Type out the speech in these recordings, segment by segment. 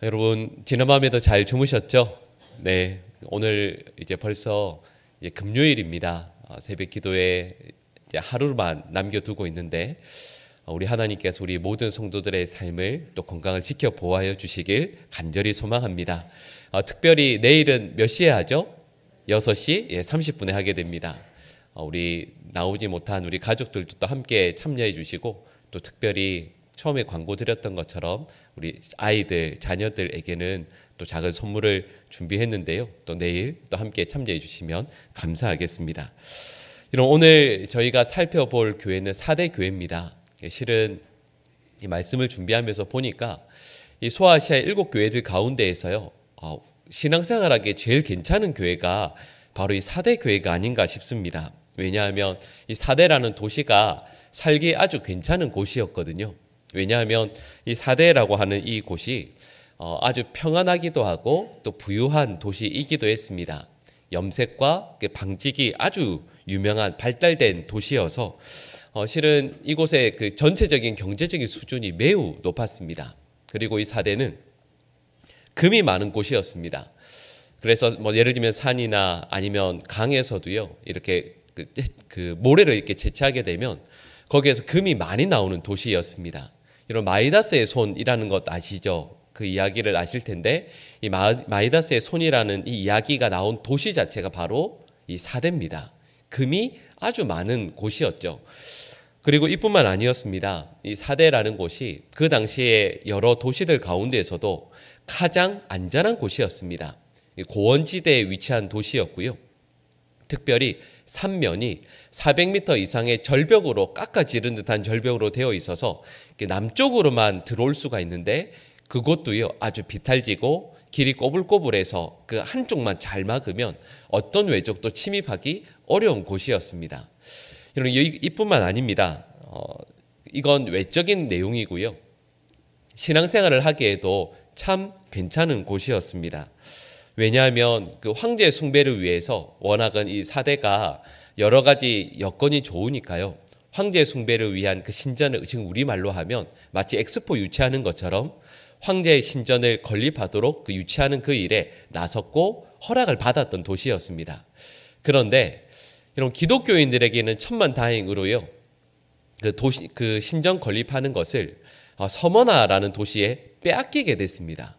여러분 지난밤에도 잘 주무셨죠? 네, 오늘 이제 벌써 이제 금요일입니다. 새벽 기도에 이제 하루만 남겨두고 있는데 우리 하나님께서 우리 모든 성도들의 삶을 또 건강을 지켜 보호하여 주시길 간절히 소망합니다. 특별히 내일은 몇 시에 하죠? 6시 30분에 하게 됩니다. 우리 나오지 못한 우리 가족들도 또 함께 참여해 주시고 또 특별히 처음에 광고 드렸던 것처럼 우리 아이들, 자녀들에게는 또 작은 선물을 준비했는데요. 또 내일 또 함께 참여해 주시면 감사하겠습니다. 오늘 저희가 살펴볼 교회는 4대 교회입니다. 실은 이 말씀을 준비하면서 보니까 이 소아시아 7교회들 가운데에서요, 신앙생활하기에 제일 괜찮은 교회가 바로 이 4대 교회가 아닌가 싶습니다. 왜냐하면 이 4대라는 도시가 살기 아주 괜찮은 곳이었거든요. 왜냐하면 이 4대라고 하는 이 곳이 아주 평안하기도 하고 또 부유한 도시이기도 했습니다. 염색과 방직이 아주 유명한 발달된 도시여서 실은 이곳의 그 전체적인 경제적인 수준이 매우 높았습니다. 그리고 이 4대는 금이 많은 곳이었습니다. 그래서 뭐 예를 들면 산이나 아니면 강에서도요, 이렇게 그 모래를 이렇게 채취하게 되면 거기에서 금이 많이 나오는 도시였습니다. 이런 마이다스의 손이라는 것 아시죠? 그 이야기를 아실 텐데 이 마이다스의 손이라는 이 이야기가 나온 도시 자체가 바로 이 4대입니다. 금이 아주 많은 곳이었죠. 그리고 이뿐만 아니었습니다. 이 4대라는 곳이 그 당시에 여러 도시들 가운데에서도 가장 안전한 곳이었습니다. 고원지대에 위치한 도시였고요. 특별히 삼면이 400m 이상의 절벽으로 깎아지른 듯한 절벽으로 되어 있어서 남쪽으로만 들어올 수가 있는데 그곳도요, 아주 비탈지고 길이 꼬불꼬불해서 그 한쪽만 잘 막으면 어떤 외적도 침입하기 어려운 곳이었습니다. 이뿐만 아닙니다. 이건 외적인 내용이고요. 신앙생활을 하기에도 참 괜찮은 곳이었습니다. 왜냐하면 그 황제 숭배를 위해서 워낙은 이 4대가 여러 가지 여건이 좋으니까요. 황제 숭배를 위한 그 신전을 지금 우리말로 하면 마치 엑스포 유치하는 것처럼 황제의 신전을 건립하도록 그 유치하는 그 일에 나섰고 허락을 받았던 도시였습니다. 그런데 이런 기독교인들에게는 천만다행으로요, 그 신전 건립하는 것을 서머나라는 도시에 빼앗기게 됐습니다.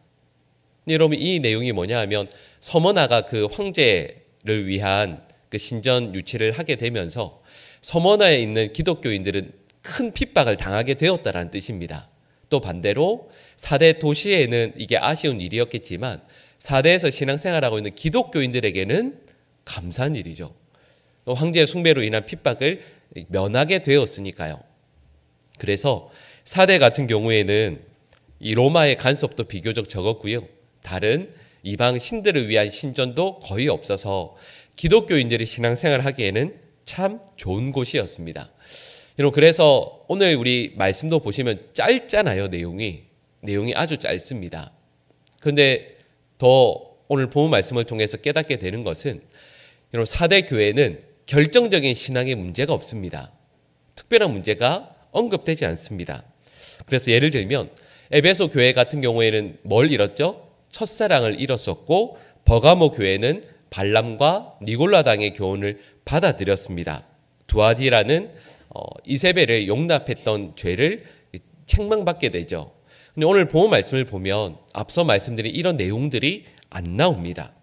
여러분, 이 내용이 뭐냐 하면 서머나가 그 황제를 위한 그 신전 유치를 하게 되면서 서머나에 있는 기독교인들은 큰 핍박을 당하게 되었다는 뜻입니다. 또 반대로 4대 도시에는 이게 아쉬운 일이었겠지만 4대에서 신앙생활하고 있는 기독교인들에게는 감사한 일이죠. 황제의 숭배로 인한 핍박을 면하게 되었으니까요. 그래서 4대 같은 경우에는 이 로마의 간섭도 비교적 적었고요. 다른 이방 신들을 위한 신전도 거의 없어서 기독교인들이 신앙생활을 하기에는 참 좋은 곳이었습니다. 그래서 오늘 우리 말씀도 보시면 짧잖아요. 내용이 아주 짧습니다. 그런데 더 오늘 본문 말씀을 통해서 깨닫게 되는 것은 4대 교회는 결정적인 신앙의 문제가 없습니다. 특별한 문제가 언급되지 않습니다. 그래서 예를 들면 에베소 교회 같은 경우에는 뭘 잃었죠? 첫사랑을 잃었었고, 버가모 교회는 발람과 니골라당의 교훈을 받아들였습니다. 두아디라는 이세벨을 용납했던 죄를 책망받게 되죠. 근데 오늘 본문 말씀을 보면 앞서 말씀드린 이런 내용들이 안 나옵니다.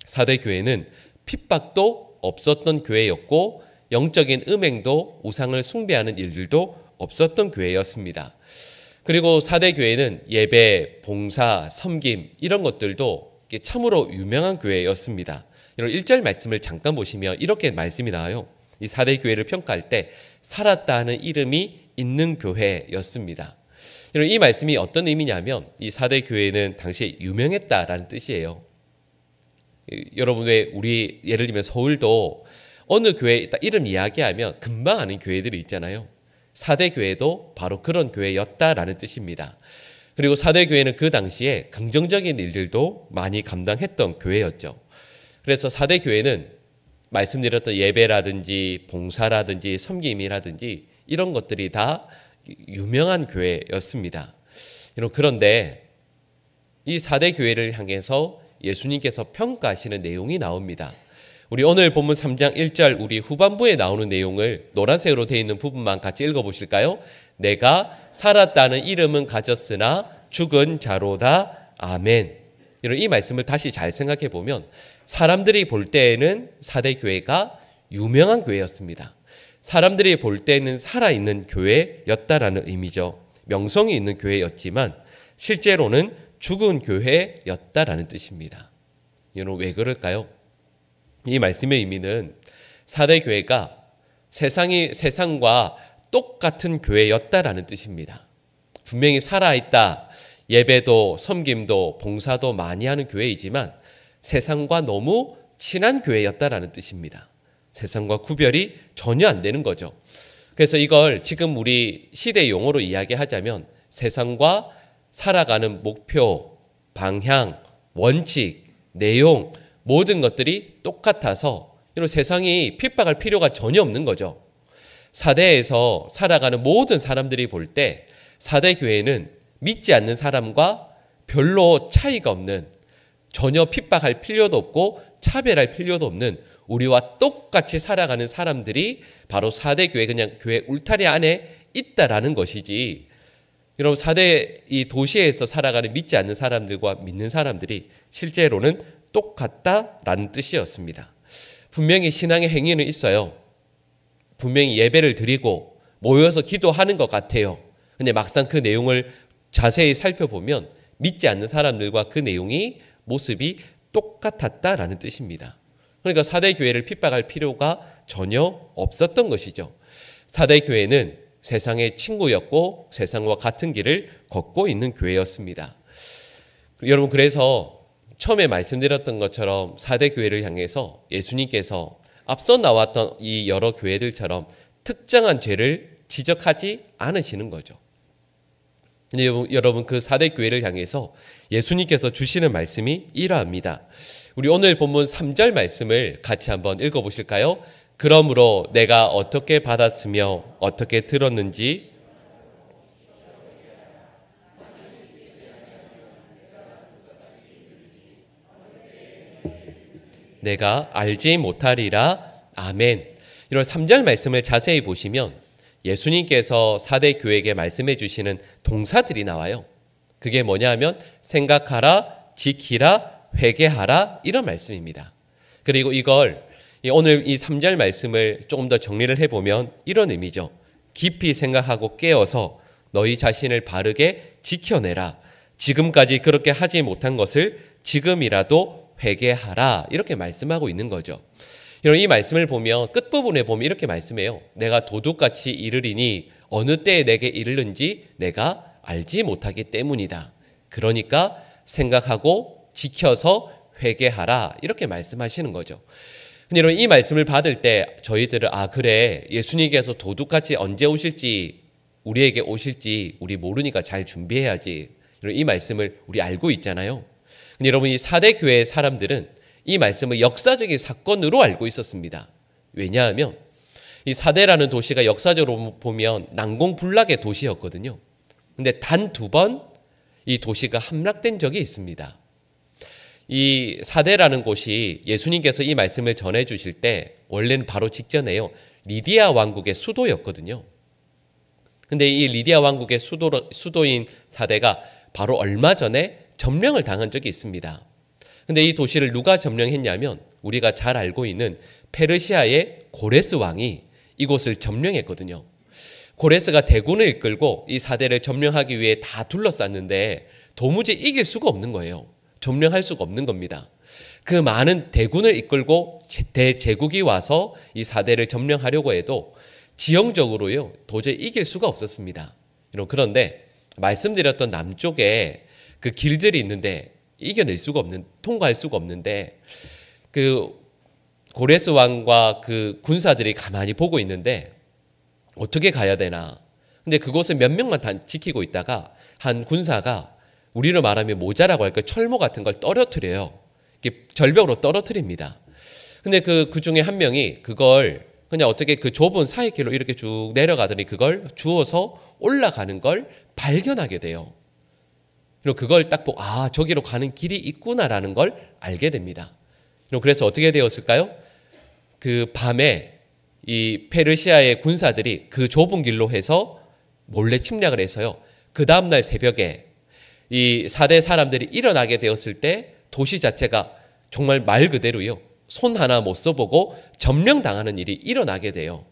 4대 교회는 핍박도 없었던 교회였고, 영적인 음행도 우상을 숭배하는 일들도 없었던 교회였습니다. 그리고 4대 교회는 예배, 봉사, 섬김 이런 것들도 참으로 유명한 교회였습니다. 이런 1절 말씀을 잠깐 보시면 이렇게 말씀이 나와요. 이 4대 교회를 평가할 때 살았다 하는 이름이 있는 교회였습니다. 이 말씀이 어떤 의미냐면 이 4대 교회는 당시에 유명했다라는 뜻이에요. 여러분, 왜 우리 예를 들면 서울도 어느 교회 딱 이름 이야기하면 금방 아는 교회들이 있잖아요. 4대 교회도 바로 그런 교회였다라는 뜻입니다. 그리고 4대 교회는 그 당시에 긍정적인 일들도 많이 감당했던 교회였죠. 그래서 4대 교회는 말씀드렸던 예배라든지 봉사라든지 섬김이라든지 이런 것들이 다 유명한 교회였습니다. 그런데 이 4대 교회를 향해서 예수님께서 평가하시는 내용이 나옵니다. 우리 오늘 본문 3장 1절 우리 후반부에 나오는 내용을 노란색으로 되어 있는 부분만 같이 읽어보실까요? 내가 살았다는 이름은 가졌으나 죽은 자로다. 아멘. 이런 이 말씀을 다시 잘 생각해 보면 사람들이 볼 때에는 4대 교회가 유명한 교회였습니다. 사람들이 볼 때는 살아있는 교회였다라는 의미죠. 명성이 있는 교회였지만 실제로는 죽은 교회였다라는 뜻입니다. 이는 왜 그럴까요? 이 말씀의 의미는 4대 교회가 세상과 똑같은 교회였다라는 뜻입니다. 분명히 살아있다. 예배도 섬김도 봉사도 많이 하는 교회이지만 세상과 너무 친한 교회였다라는 뜻입니다. 세상과 구별이 전혀 안 되는 거죠. 그래서 이걸 지금 우리 시대 용어로 이야기하자면 세상과 살아가는 목표, 방향, 원칙, 내용 모든 것들이 똑같아서 이런 세상이 핍박할 필요가 전혀 없는 거죠. 4대에서 살아가는 모든 사람들이 볼 때 4대 교회는 믿지 않는 사람과 별로 차이가 없는, 전혀 핍박할 필요도 없고 차별할 필요도 없는 우리와 똑같이 살아가는 사람들이 바로 4대 교회, 그냥 교회 울타리 안에 있다라는 것이지, 여러분 4대 이 도시에서 살아가는 믿지 않는 사람들과 믿는 사람들이 실제로는 똑같다라는 뜻이었습니다. 분명히 신앙의 행위는 있어요. 분명히 예배를 드리고 모여서 기도하는 것 같아요. 근데 막상 그 내용을 자세히 살펴보면 믿지 않는 사람들과 그 내용이 모습이 똑같았다라는 뜻입니다. 그러니까 4대 교회를 핍박할 필요가 전혀 없었던 것이죠. 4대 교회는 세상의 친구였고 세상과 같은 길을 걷고 있는 교회였습니다. 여러분, 그래서 처음에 말씀드렸던 것처럼 4대 교회를 향해서 예수님께서 앞서 나왔던 이 여러 교회들처럼 특정한 죄를 지적하지 않으시는 거죠. 근데 여러분, 그 4대 교회를 향해서 예수님께서 주시는 말씀이 이러합니다. 우리 오늘 본문 3절 말씀을 같이 한번 읽어보실까요? 그러므로 내가 어떻게 받았으며 어떻게 들었는지 내가 알지 못하리라. 아멘. 이런 3절 말씀을 자세히 보시면 예수님께서 4대 교회에게 말씀해 주시는 동사들이 나와요. 그게 뭐냐 하면 생각하라, 지키라, 회개하라, 이런 말씀입니다. 그리고 이걸 오늘 이 3절 말씀을 조금 더 정리를 해보면 이런 의미죠. 깊이 생각하고 깨어서 너희 자신을 바르게 지켜내라. 지금까지 그렇게 하지 못한 것을 지금이라도 회개하라. 이렇게 말씀하고 있는 거죠. 이 말씀을 보면 끝부분에 보면 이렇게 말씀해요. 내가 도둑같이 이르리니 어느 때에 내게 이르는지 내가 알지 못하기 때문이다. 그러니까 생각하고 지켜서 회개하라. 이렇게 말씀하시는 거죠. 근데 여러분, 이 말씀을 받을 때 저희들은 그래, 예수님께서 도둑같이 언제 오실지, 우리에게 오실지 우리 모르니까 잘 준비해야지. 이 말씀을 우리 알고 있잖아요. 근데 여러분, 이 4대 교회의 사람들은 이 말씀을 역사적인 사건으로 알고 있었습니다. 왜냐하면 이 4대라는 도시가 역사적으로 보면 난공불락의 도시였거든요. 근데 단 2번 이 도시가 함락된 적이 있습니다. 이 4대라는 곳이 예수님께서 이 말씀을 전해주실 때 원래는 바로 직전에요. 리디아 왕국의 수도였거든요. 근데 이 리디아 왕국의 수도인 4대가 바로 얼마 전에 점령을 당한 적이 있습니다. 근데 이 도시를 누가 점령했냐면 우리가 잘 알고 있는 페르시아의 고레스 왕이 이곳을 점령했거든요. 고레스가 대군을 이끌고 이 4대를 점령하기 위해 다 둘러쌌는데 도무지 이길 수가 없는 거예요. 점령할 수가 없는 겁니다. 그 많은 대군을 이끌고 대제국이 와서 이 4대를 점령하려고 해도 지형적으로요 도저히 이길 수가 없었습니다. 그런데 말씀드렸던 남쪽에 그 길들이 있는데 통과할 수가 없는데 그 고레스 왕과 그 군사들이 가만히 보고 있는데 어떻게 가야 되나. 근데 그곳을 몇 명만 지키고 있다가 한 군사가 우리로 말하면 모자라고 할까 철모 같은 걸 떨어뜨려요. 절벽으로 떨어뜨립니다. 근데 그 중에 한 명이 그걸 그냥 어떻게 그 좁은 사이길로 이렇게 쭉 내려가더니 그걸 주워서 올라가는 걸 발견하게 돼요. 그리고 그걸 딱 보고 저기로 가는 길이 있구나라는 걸 알게 됩니다. 그래서 어떻게 되었을까요? 그 밤에 이 페르시아의 군사들이 그 좁은 길로 해서 몰래 침략을 해서요. 그 다음날 새벽에 이 4대 사람들이 일어나게 되었을 때 도시 자체가 정말 말 그대로요. 손 하나 못 써보고 점령당하는 일이 일어나게 돼요.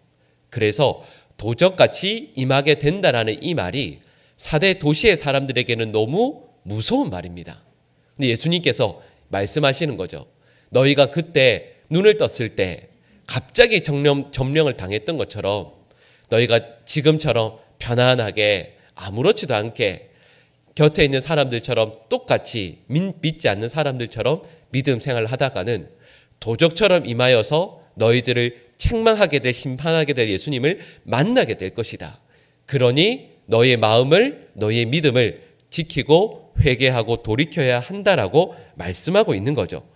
그래서 도적같이 임하게 된다라는 이 말이 4대 도시의 사람들에게는 너무 무서운 말입니다. 근데 예수님께서 말씀하시는 거죠. 너희가 그때 눈을 떴을 때 갑자기 점령을 당했던 것처럼 너희가 지금처럼 편안하게 아무렇지도 않게 곁에 있는 사람들처럼 똑같이 믿지 않는 사람들처럼 믿음 생활을 하다가는 도적처럼 임하여서 너희들을 책망하게 될 심판하게 될 예수님을 만나게 될 것이다. 그러니 너희의 마음을 너희의 믿음을 지키고 회개하고 돌이켜야 한다라고 말씀하고 있는 거죠.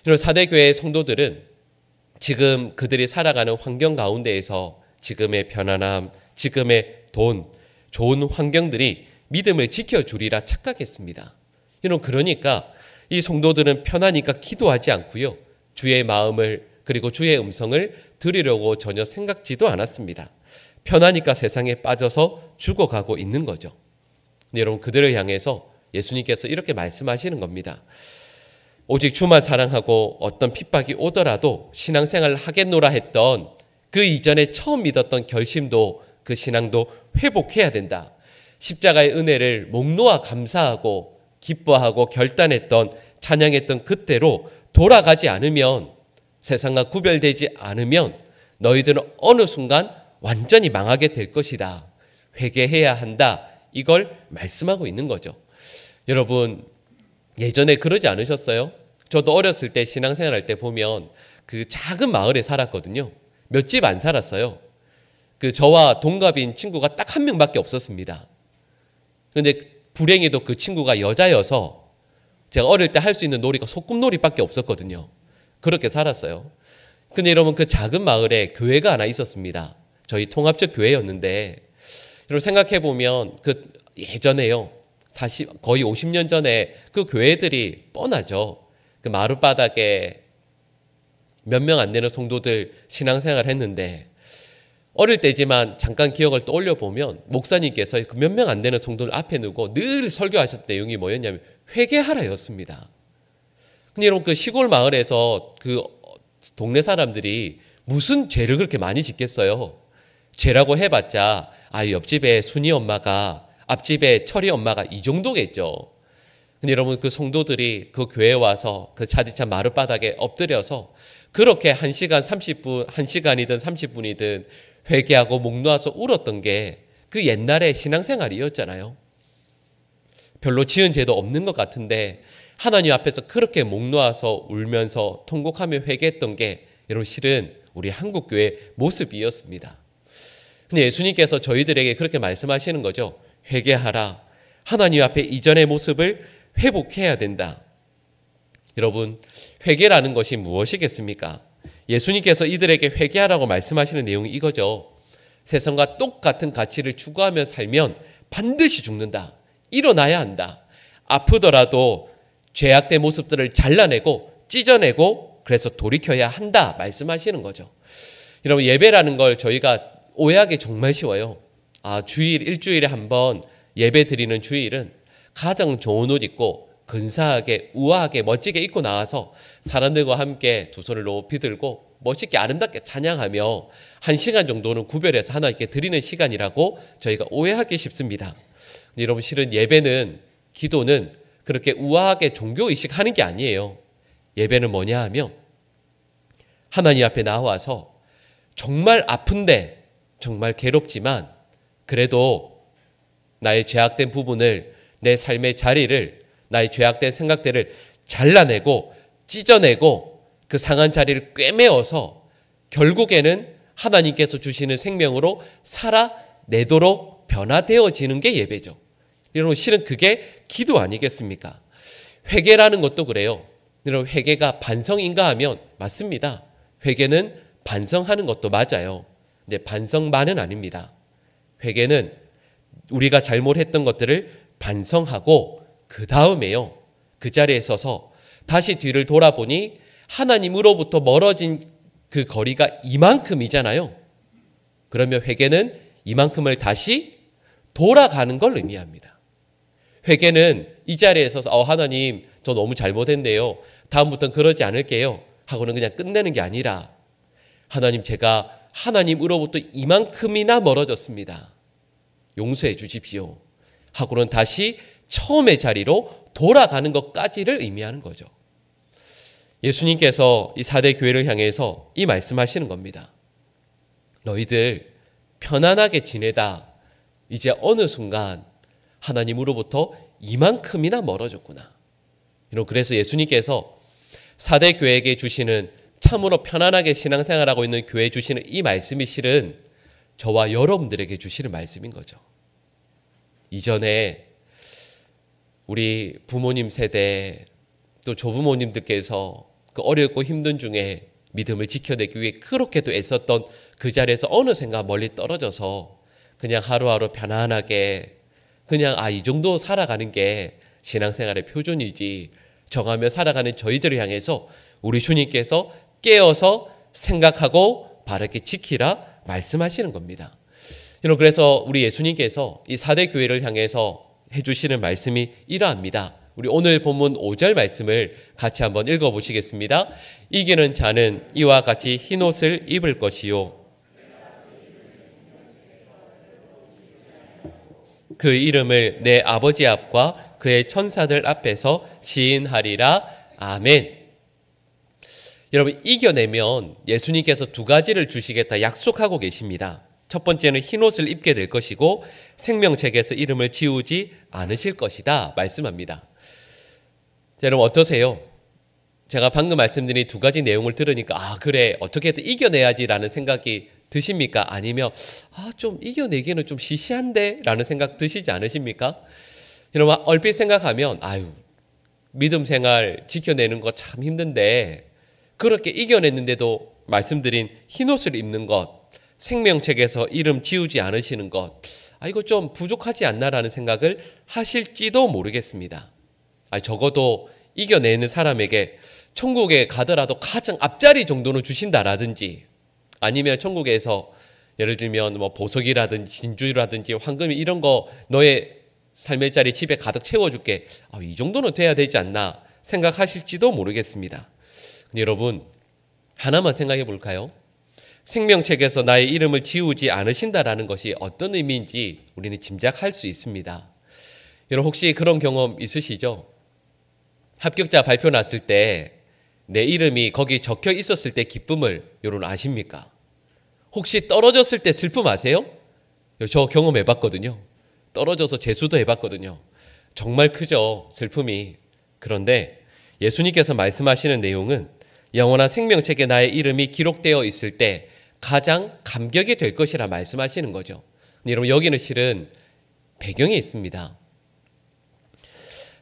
이런 4대 교회의 성도들은 지금 그들이 살아가는 환경 가운데에서 지금의 편안함, 지금의 돈, 좋은 환경들이 믿음을 지켜주리라 착각했습니다. 그러니까 이 성도들은 편하니까 기도하지 않고요. 주의 마음을 그리고 주의 음성을 들으려고 전혀 생각지도 않았습니다. 편하니까 세상에 빠져서 죽어가고 있는 거죠. 여러분, 그들을 향해서 예수님께서 이렇게 말씀하시는 겁니다. 오직 주만 사랑하고 어떤 핍박이 오더라도 신앙생활을 하겠노라 했던 그 이전에 처음 믿었던 결심도 그 신앙도 회복해야 된다. 십자가의 은혜를 목 놓아 감사하고 기뻐하고 결단했던 찬양했던 그때로 돌아가지 않으면 세상과 구별되지 않으면 너희들은 어느 순간 완전히 망하게 될 것이다. 회개해야 한다. 이걸 말씀하고 있는 거죠. 여러분, 예전에 그러지 않으셨어요? 저도 어렸을 때 신앙생활할 때 보면 그 작은 마을에 살았거든요. 몇 집 안 살았어요. 그 저와 동갑인 친구가 딱 한 명밖에 없었습니다. 근데 불행히도 그 친구가 여자여서 제가 어릴 때 할 수 있는 놀이가 소꿉놀이밖에 없었거든요. 그렇게 살았어요. 근데 여러분, 그 작은 마을에 교회가 하나 있었습니다. 저희 통합적 교회였는데, 여러분 생각해 보면 그 예전에요. 거의 50년 전에 그 교회들이 뻔하죠. 그 마룻바닥에 몇 명 안 되는 성도들 신앙생활 했는데, 어릴 때지만 잠깐 기억을 떠올려 보면 목사님께서 그 몇 명 안 되는 성도들 앞에 두고 늘 설교하셨던 내용이 뭐였냐면 회개하라였습니다. 근데 여러분, 그 시골 마을에서 그 동네 사람들이 무슨 죄를 그렇게 많이 짓겠어요? 죄라고 해봤자 옆집에 순이 엄마가 앞집에 철이 엄마가 이 정도겠죠. 근데 여러분, 그 성도들이 그 교회에 와서 그 차디찬 마룻바닥에 엎드려서 그렇게 1시간 30분, 1시간이든 30분이든 회개하고 목 놓아서 울었던 게 그 옛날의 신앙생활이었잖아요. 별로 지은 죄도 없는 것 같은데 하나님 앞에서 그렇게 목 놓아서 울면서 통곡하며 회개했던 게 여러분 실은 우리 한국교회의 모습이었습니다. 근데 예수님께서 저희들에게 그렇게 말씀하시는 거죠. 회개하라. 하나님 앞에 이전의 모습을 회복해야 된다. 여러분, 회개라는 것이 무엇이겠습니까? 예수님께서 이들에게 회개하라고 말씀하시는 내용이 이거죠. 세상과 똑같은 가치를 추구하며 살면 반드시 죽는다. 일어나야 한다. 아프더라도 죄악된 모습들을 잘라내고 찢어내고 그래서 돌이켜야 한다 말씀하시는 거죠. 여러분, 예배라는 걸 저희가 오해하기 정말 쉬워요. 주일, 일주일에 한 번 예배 드리는 주일은 가장 좋은 옷 입고 근사하게 우아하게 멋지게 입고 나와서 사람들과 함께 두 손을 높이 들고 멋있게 아름답게 찬양하며 1시간 정도는 구별해서 하나님께 드리는 시간이라고 저희가 오해하기 쉽습니다. 근데 여러분, 실은 예배는, 기도는 그렇게 우아하게 종교의식 하는 게 아니에요. 예배는 뭐냐 하면 하나님 앞에 나와서 정말 아픈데 정말 괴롭지만 그래도 나의 죄악된 부분을, 내 삶의 자리를, 나의 죄악된 생각들을 잘라내고 찢어내고 그 상한 자리를 꿰매어서 결국에는 하나님께서 주시는 생명으로 살아내도록 변화되어지는 게 예배죠. 여러분, 실은 그게 기도 아니겠습니까? 회개라는 것도 그래요. 여러분, 회개가 반성인가 하면 맞습니다. 회개는 반성하는 것도 맞아요. 근데 반성만은 아닙니다. 회개는 우리가 잘못했던 것들을 반성하고 그 다음에요. 그 자리에 서서 다시 뒤를 돌아보니 하나님으로부터 멀어진 그 거리가 이만큼이잖아요. 그러면 회개는 이만큼을 다시 돌아가는 걸 의미합니다. 회개는 이 자리에 서서 하나님 저 너무 잘못했네요. 다음부터는 그러지 않을게요. 하고는 그냥 끝내는 게 아니라 하나님 제가 하나님으로부터 이만큼이나 멀어졌습니다. 용서해 주십시오. 하고는 다시 처음의 자리로 돌아가는 것까지를 의미하는 거죠. 예수님께서 이 4대 교회를 향해서 이 말씀하시는 겁니다. 너희들 편안하게 지내다 이제 어느 순간 하나님으로부터 이만큼이나 멀어졌구나. 그래서 예수님께서 4대 교회에게 주시는 참으로 편안하게 신앙생활하고 있는 교회에 주시는 이 말씀이 실은 저와 여러분들에게 주시는 말씀인 거죠. 이전에 우리 부모님 세대 또 조부모님들께서 그 어렵고 힘든 중에 믿음을 지켜내기 위해 그렇게도 애썼던 그 자리에서 어느샌가 멀리 떨어져서 그냥 하루하루 편안하게 그냥 이 정도 살아가는 게 신앙생활의 표준이지 정하며 살아가는 저희들을 향해서 우리 주님께서 깨어서 생각하고 바르게 지키라 말씀하시는 겁니다. 그래서 우리 예수님께서 이 4대 교회를 향해서 해주시는 말씀이 이러합니다. 우리 오늘 본문 5절 말씀을 같이 한번 읽어보시겠습니다. 이기는 자는 이와 같이 흰옷을 입을 것이요 그 이름을 내 아버지 앞과 그의 천사들 앞에서 시인하리라. 아멘. 여러분, 이겨내면 예수님께서 2가지를 주시겠다 약속하고 계십니다. 첫 번째는 흰옷을 입게 될 것이고 생명책에서 이름을 지우지 않으실 것이다 말씀합니다. 자, 여러분 어떠세요? 제가 방금 말씀드린 2가지 내용을 들으니까 그래 어떻게든 이겨내야지라는 생각이 드십니까? 아니면 좀 이겨내기는 좀 시시한데 라는 생각 드시지 않으십니까? 여러분 얼핏 생각하면 믿음 생활 지켜내는 거 참 힘든데 그렇게 이겨냈는데도 말씀드린 흰옷을 입는 것, 생명책에서 이름 지우지 않으시는 것, 이거 좀 부족하지 않나라는 생각을 하실지도 모르겠습니다. 적어도 이겨내는 사람에게 천국에 가더라도 가장 앞자리 정도는 주신다라든지 아니면 천국에서 예를 들면 보석이라든지 진주라든지 황금 이런 거 너의 삶의 자리 집에 가득 채워줄게. 이 정도는 돼야 되지 않나 생각하실지도 모르겠습니다. 근데 여러분 하나만 생각해 볼까요? 생명책에서 나의 이름을 지우지 않으신다라는 것이 어떤 의미인지 우리는 짐작할 수 있습니다. 여러분 혹시 그런 경험 있으시죠? 합격자 발표 났을 때 내 이름이 거기 적혀 있었을 때 기쁨을 여러분 아십니까? 혹시 떨어졌을 때 슬픔 아세요? 저 경험해봤거든요. 떨어져서 재수도 해봤거든요. 정말 크죠, 슬픔이. 그런데 예수님께서 말씀하시는 내용은 영원한 생명책에 나의 이름이 기록되어 있을 때 가장 감격이 될 것이라 말씀하시는 거죠. 근데 여러분 여기는 실은 배경이 있습니다.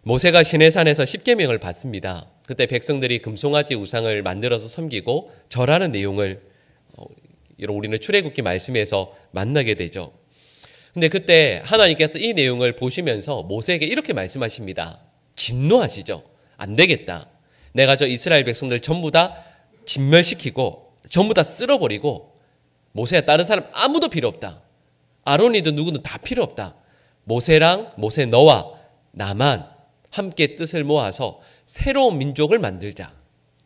모세가 시내산에서 십계명을 받습니다. 그때 백성들이 금송아지 우상을 만들어서 섬기고 절하는 내용을 우리는 출애굽기 말씀에서 만나게 되죠. 근데 그때 하나님께서 이 내용을 보시면서 모세에게 이렇게 말씀하십니다. 진노하시죠. 안 되겠다. 내가 저 이스라엘 백성들 전부 다 진멸시키고 전부 다 쓸어버리고 모세야 다른 사람 아무도 필요 없다. 아론이든 누구든 다 필요 없다. 모세 너와 나만 함께 뜻을 모아서 새로운 민족을 만들자.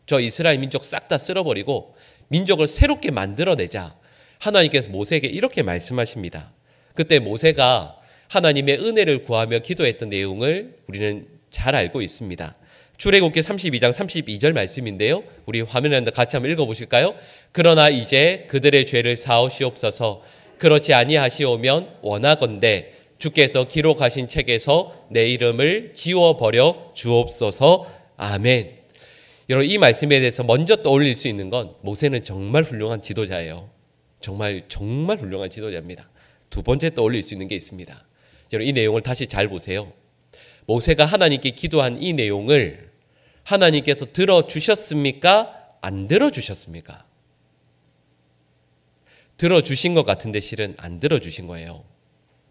저 이스라엘 민족 싹 다 쓸어버리고 민족을 새롭게 만들어내자. 하나님께서 모세에게 이렇게 말씀하십니다. 그때 모세가 하나님의 은혜를 구하며 기도했던 내용을 우리는 잘 알고 있습니다. 출애굽기 32장 32절 말씀인데요. 우리 화면에 같이 한번 읽어보실까요? 그러나 이제 그들의 죄를 사하시옵소서. 그렇지 아니하시오면 원하건대 주께서 기록하신 책에서 내 이름을 지워버려 주옵소서. 아멘. 여러분 이 말씀에 대해서 먼저 떠올릴 수 있는 건 모세는 정말 훌륭한 지도자예요. 정말 훌륭한 지도자입니다. 두 번째 떠올릴 수 있는 게 있습니다. 여러분 이 내용을 다시 잘 보세요. 모세가 하나님께 기도한 이 내용을 하나님께서 들어주셨습니까? 안 들어주셨습니까? 들어주신 것 같은데 실은 안 들어주신 거예요.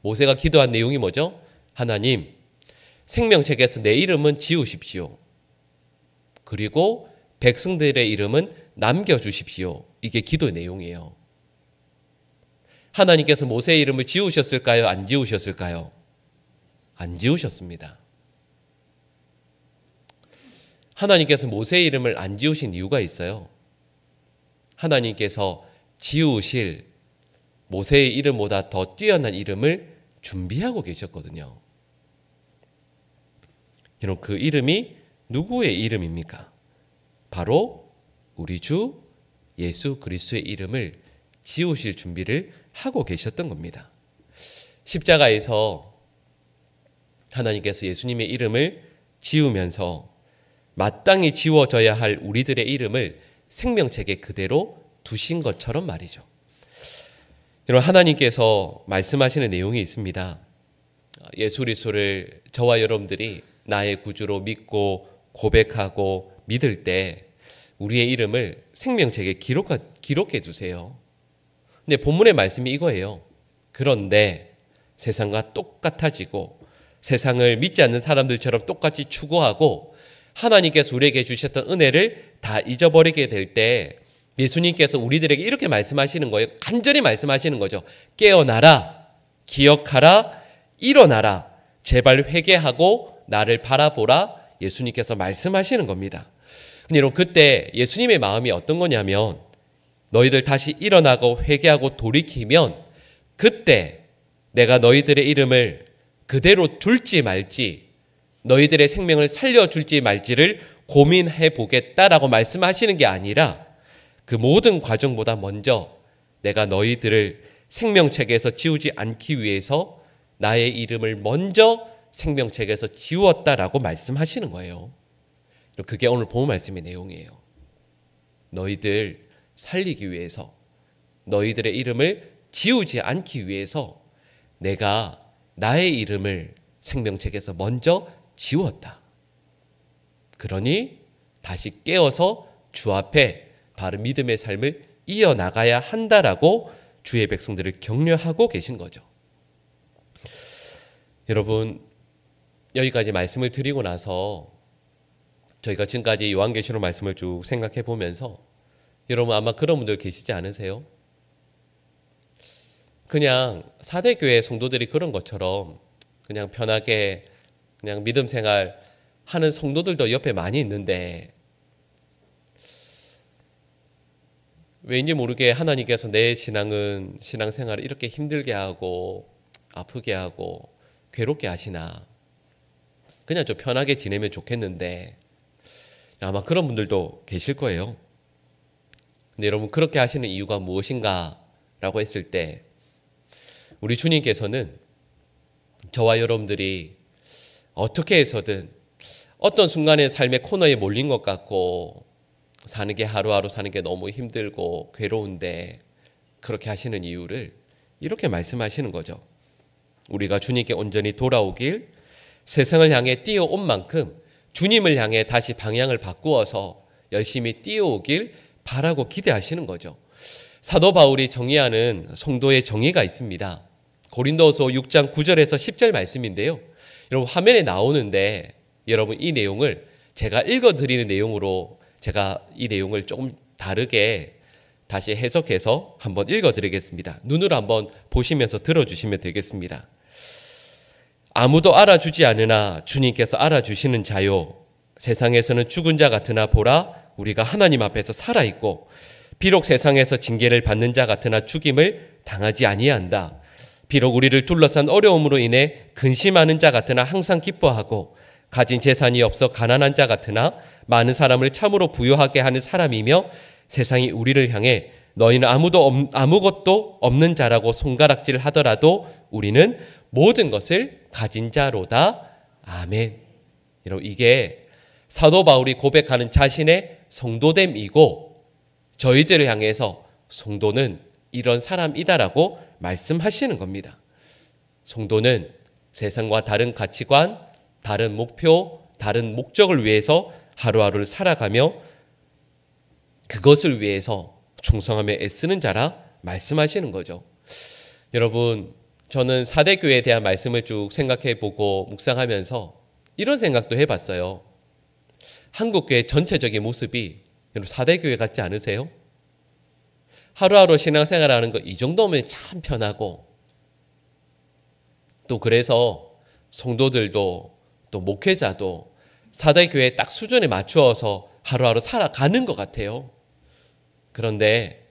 모세가 기도한 내용이 뭐죠? 하나님, 생명책에서 내 이름은 지우십시오. 그리고 백성들의 이름은 남겨주십시오. 이게 기도의 내용이에요. 하나님께서 모세의 이름을 지우셨을까요? 안 지우셨을까요? 안 지우셨습니다. 하나님께서 모세의 이름을 안 지우신 이유가 있어요. 하나님께서 지우실 모세의 이름보다 더 뛰어난 이름을 준비하고 계셨거든요. 여러분, 그 이름이 누구의 이름입니까? 바로 우리 주 예수 그리스도의 이름을 지우실 준비를 하고 계셨던 겁니다. 십자가에서 하나님께서 예수님의 이름을 지우면서 마땅히 지워져야 할 우리들의 이름을 생명책에 그대로 두신 것처럼 말이죠. 여러분, 하나님께서 말씀하시는 내용이 있습니다. 예수 그리스도를 저와 여러분들이 나의 구주로 믿고 고백하고 믿을 때 우리의 이름을 생명책에 기록해 두세요. 근데 본문의 말씀이 이거예요. 그런데 세상과 똑같아지고 세상을 믿지 않는 사람들처럼 똑같이 추구하고 하나님께서 우리에게 주셨던 은혜를 다 잊어버리게 될 때 예수님께서 우리들에게 이렇게 말씀하시는 거예요. 간절히 말씀하시는 거죠. 깨어나라, 기억하라, 일어나라, 제발 회개하고 나를 바라보라. 예수님께서 말씀하시는 겁니다. 근데 여러분, 그때 예수님의 마음이 어떤 거냐면 너희들 다시 일어나고 회개하고 돌이키면 그때 내가 너희들의 이름을 그대로 둘지 말지, 너희들의 생명을 살려줄지 말지를 고민해 보겠다라고 말씀하시는 게 아니라 그 모든 과정보다 먼저 내가 너희들을 생명책에서 지우지 않기 위해서 나의 이름을 먼저 생명책에서 지웠다라고 말씀하시는 거예요. 그게 오늘 본 말씀의 내용이에요. 너희들 살리기 위해서, 너희들의 이름을 지우지 않기 위해서 내가 나의 이름을 생명책에서 먼저 지웠다. 그러니 다시 깨어서 주 앞에 바른 믿음의 삶을 이어나가야 한다라고 주의 백성들을 격려하고 계신 거죠. 여러분, 여기까지 말씀을 드리고 나서 저희가 지금까지 요한계시록 말씀을 쭉 생각해 보면서 여러분 아마 그런 분들 계시지 않으세요? 그냥 사대교회 성도들이 그런 것처럼 그냥 편하게 그냥 믿음 생활 하는 성도들도 옆에 많이 있는데 왜인지 모르게 하나님께서 내 신앙생활을 이렇게 힘들게 하고 아프게 하고 괴롭게 하시나, 그냥 좀 편하게 지내면 좋겠는데, 아마 그런 분들도 계실 거예요. 근데 여러분, 그렇게 하시는 이유가 무엇인가 라고 했을 때 우리 주님께서는 저와 여러분들이 어떻게 해서든 어떤 순간에 삶의 코너에 몰린 것 같고 사는 게 하루하루 사는 게 너무 힘들고 괴로운데 그렇게 하시는 이유를 이렇게 말씀하시는 거죠. 우리가 주님께 온전히 돌아오길, 세상을 향해 뛰어온 만큼 주님을 향해 다시 방향을 바꾸어서 열심히 뛰어오길 바라고 기대하시는 거죠. 사도 바울이 정의하는 성도의 정의가 있습니다. 고린도서 6장 9절에서 10절 말씀인데요. 여러분 화면에 나오는데 여러분 이 내용을 제가 읽어드리는 내용으로 제가 이 내용을 조금 다르게 다시 해석해서 한번 읽어드리겠습니다. 눈으로 한번 보시면서 들어주시면 되겠습니다. 아무도 알아주지 않으나 주님께서 알아주시는 자요, 세상에서는 죽은 자 같으나 보라 우리가 하나님 앞에서 살아있고 비록 세상에서 징계를 받는 자 같으나 죽임을 당하지 아니한다. 비록 우리를 둘러싼 어려움으로 인해 근심하는 자 같으나 항상 기뻐하고 가진 재산이 없어 가난한 자 같으나 많은 사람을 참으로 부유하게 하는 사람이며 세상이 우리를 향해 너희는 아무것도 없는 자라고 손가락질 하더라도 우리는 모든 것을 가진 자로다. 아멘. 여러분 이게 사도 바울이 고백하는 자신의 성도됨이고 저희들을 향해서 성도는 이런 사람이다라고 말씀하시는 겁니다. 성도는 세상과 다른 가치관, 다른 목표, 다른 목적을 위해서 하루하루를 살아가며 그것을 위해서 충성하며 애쓰는 자라 말씀하시는 거죠. 여러분 저는 사대교회에 대한 말씀을 쭉 생각해 보고 묵상하면서 이런 생각도 해봤어요. 한국교회 전체적인 모습이 여러분 4대 교회 같지 않으세요? 하루하루 신앙생활하는 거 이 정도면 참 편하고, 또 그래서 성도들도 또 목회자도 4대 교회 딱 수준에 맞추어서 하루하루 살아가는 것 같아요. 그런데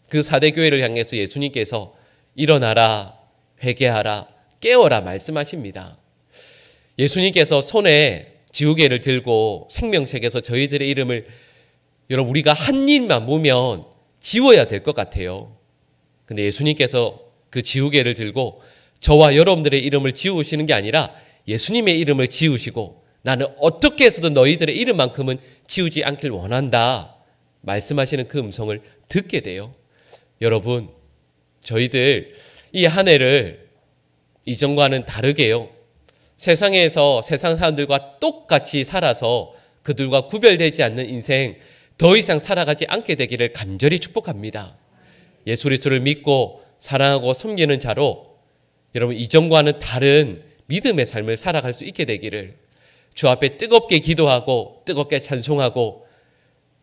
그 4대 교회를 향해서 예수님께서 일어나라, 회개하라, 깨어라 말씀하십니다. 예수님께서 손에 지우개를 들고 생명책에서 저희들의 이름을, 여러분 우리가 한 입만 보면 지워야 될 것 같아요. 근데 예수님께서 그 지우개를 들고 저와 여러분들의 이름을 지우시는 게 아니라 예수님의 이름을 지우시고, 나는 어떻게 해서든 너희들의 이름만큼은 지우지 않길 원한다 말씀하시는 그 음성을 듣게 돼요. 여러분, 저희들 이 한 해를 이전과는 다르게요, 세상에서 세상 사람들과 똑같이 살아서 그들과 구별되지 않는 인생 더 이상 살아가지 않게 되기를 간절히 축복합니다. 예수 그리스도를 믿고 사랑하고 섬기는 자로 여러분 이전과는 다른 믿음의 삶을 살아갈 수 있게 되기를, 주 앞에 뜨겁게 기도하고 뜨겁게 찬송하고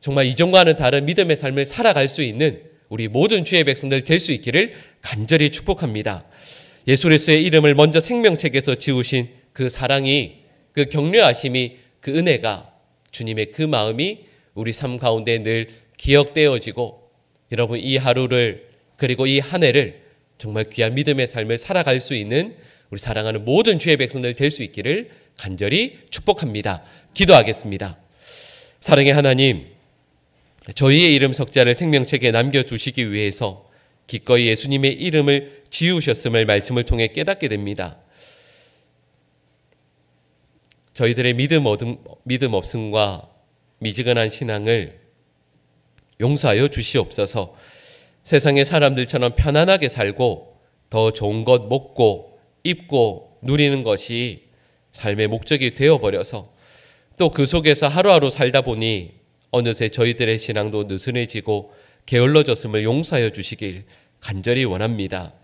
정말 이전과는 다른 믿음의 삶을 살아갈 수 있는 우리 모든 주의 백성들 될 수 있기를 간절히 축복합니다. 예수 그리스도의 이름을 먼저 생명책에서 지우신 그 사랑이, 그 격려하심이, 그 은혜가, 주님의 그 마음이 우리 삶 가운데 늘 기억되어지고, 여러분 이 하루를 그리고 이 한 해를 정말 귀한 믿음의 삶을 살아갈 수 있는 우리 사랑하는 모든 주의 백성들 될 수 있기를 간절히 축복합니다. 기도하겠습니다. 사랑의 하나님, 저희의 이름 석자를 생명책에 남겨두시기 위해서 기꺼이 예수님의 이름을 지우셨음을 말씀을 통해 깨닫게 됩니다. 저희들의 믿음 없음과 미지근한 신앙을 용서하여 주시옵소서. 세상의 사람들처럼 편안하게 살고 더 좋은 것 먹고 입고 누리는 것이 삶의 목적이 되어버려서 또 그 속에서 하루하루 살다 보니 어느새 저희들의 신앙도 느슨해지고 게을러졌음을 용서하여 주시길 간절히 원합니다.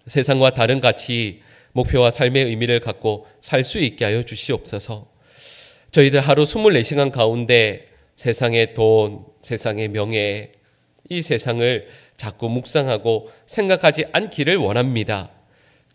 세상과 다른 가치, 목표와 삶의 의미를 갖고 살 수 있게 하여 주시옵소서. 저희들 하루 24시간 가운데 세상의 돈, 세상의 명예, 이 세상을 자꾸 묵상하고 생각하지 않기를 원합니다.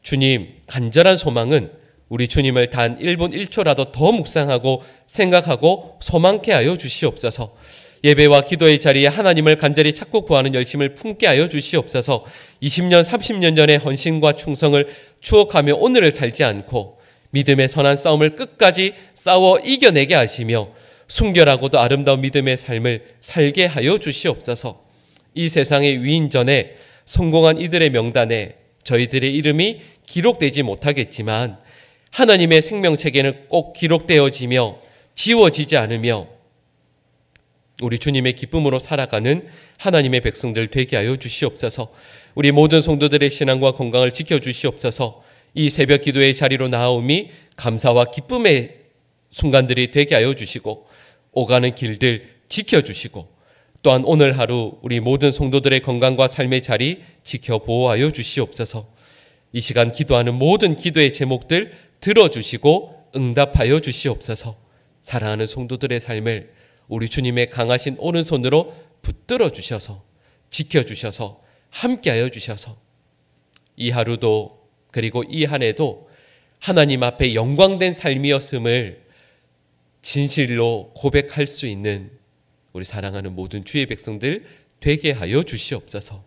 주님, 간절한 소망은 우리 주님을 단 1분 1초라도 더 묵상하고 생각하고 소망케 하여 주시옵소서. 예배와 기도의 자리에 하나님을 간절히 찾고 구하는 열심을 품게 하여 주시옵소서. 20년, 30년 전의 헌신과 충성을 추억하며 오늘을 살지 않고 믿음의 선한 싸움을 끝까지 싸워 이겨내게 하시며 순결하고도 아름다운 믿음의 삶을 살게 하여 주시옵소서. 이 세상의 위인전에 성공한 이들의 명단에 저희들의 이름이 기록되지 못하겠지만 하나님의 생명책에는 꼭 기록되어지며 지워지지 않으며 우리 주님의 기쁨으로 살아가는 하나님의 백성들 되게 하여 주시옵소서. 우리 모든 성도들의 신앙과 건강을 지켜주시옵소서. 이 새벽 기도의 자리로 나아옴이 감사와 기쁨의 순간들이 되게 하여 주시고 오가는 길들 지켜주시고 또한 오늘 하루 우리 모든 성도들의 건강과 삶의 자리 지켜 보호하여 주시옵소서. 이 시간 기도하는 모든 기도의 제목들 들어주시고 응답하여 주시옵소서. 사랑하는 성도들의 삶을 우리 주님의 강하신 오른손으로 붙들어 주셔서 지켜주셔서 함께하여 주셔서 이 하루도 그리고 이 한 해도 하나님 앞에 영광된 삶이었음을 진실로 고백할 수 있는 우리 사랑하는 모든 주의 백성들 되게 하여 주시옵소서.